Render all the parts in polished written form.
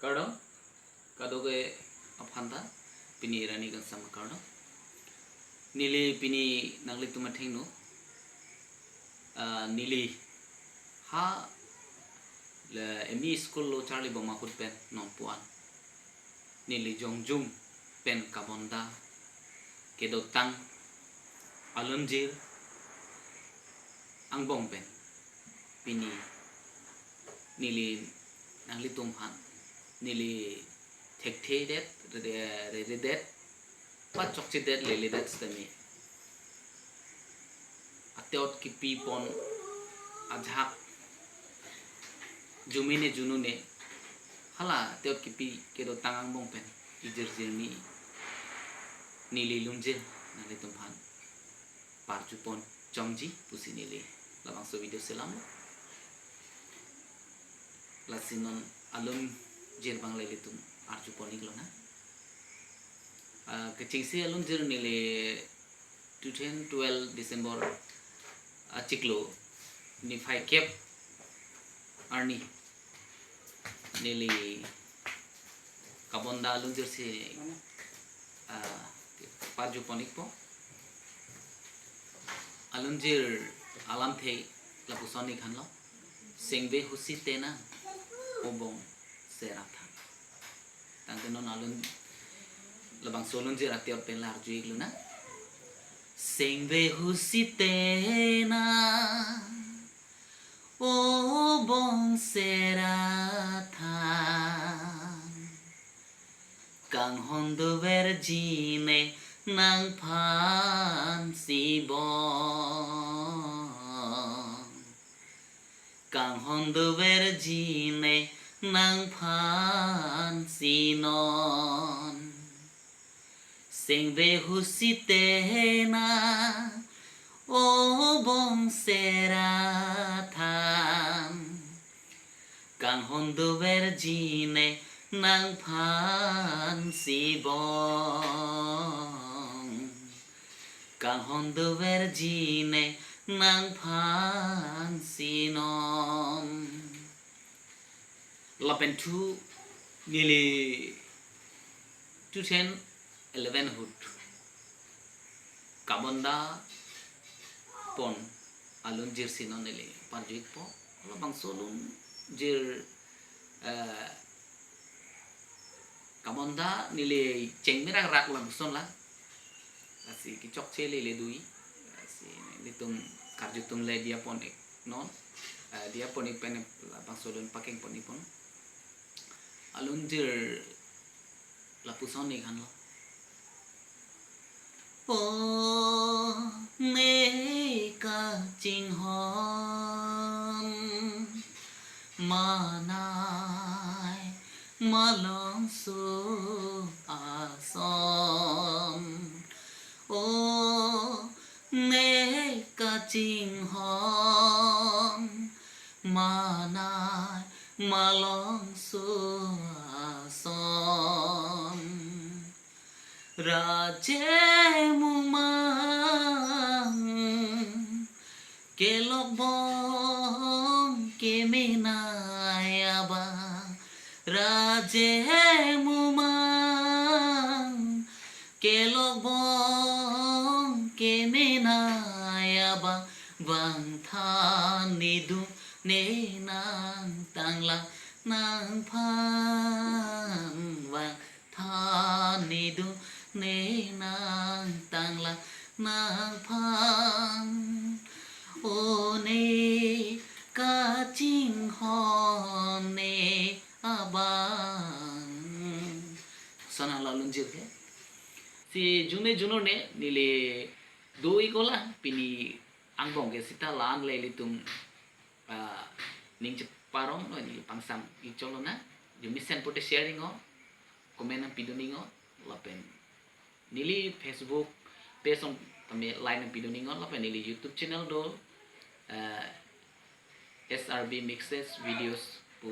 Kardo kado ke aphanta pini irani kan sama kardo nili pini nangli tumatheng no nili ha le emi school lo charlie boma kut pen non puan nili jongjung pen kabonda kedotang alunjir angbong pen pini nili nangli tumhan nili thekthei det re det pa chokchi det lele det stami ateot ki pi pon ajhak jumine junune hala ateot ki pi kedo tangang bong pen ijir jirni nili lunjil nali tumhan parju pon chongji pusi nili labang so video selam lasinon alum jir bang lele tum arju poni glona kecingsi alum jir nile 2012 Desember ciklo ni fai kep arni nile kabonda alum jir si parju poni po alum jir alam thei lapusoni khanlo sengbe husi tena obong serata tangke non alun labang solun jir atiot pen lar juig luna sengbe husitena obong serata kang hondo vergine nang pan sibong kang hondo vergine nang phan sinon sengbe husitena obong seratan kang hondo vergine nang phan sibong kang hondo vergine nang phan sinon lapen tu nili 2011 hut kabonda pon alun jir sinon nili parjuik po labang solun jir kabonda nili cengmirang rak lang son la asi kicok cele le dui asi nitum karjutum le dia pon ek non dia pon ik pen labang solun paking pon ipon alunjir lapuson ni kan lo ne ka ching hon manai malong su asom ne ka ching hon manai malong su asom raje mumang kelobong keminayaba raje mumang kelobong keminayaba bang thanidu nenang tangla nang phang wang thanidu nenang tangla nang phang one kaching hone abang sana lalun jir ke si june ne nile doi gola pini angbong ke sita lang le litum ning parong no ni pangsam icholo na jumisen pote sharing o comment ang piduning o lapen nili Facebook page on tame line ang piduning o lapen nili YouTube channel do SRB mixes videos po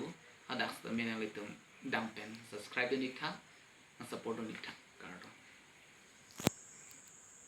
hadak tame na litum dampen subscribe do nikha ang support do nikha kardo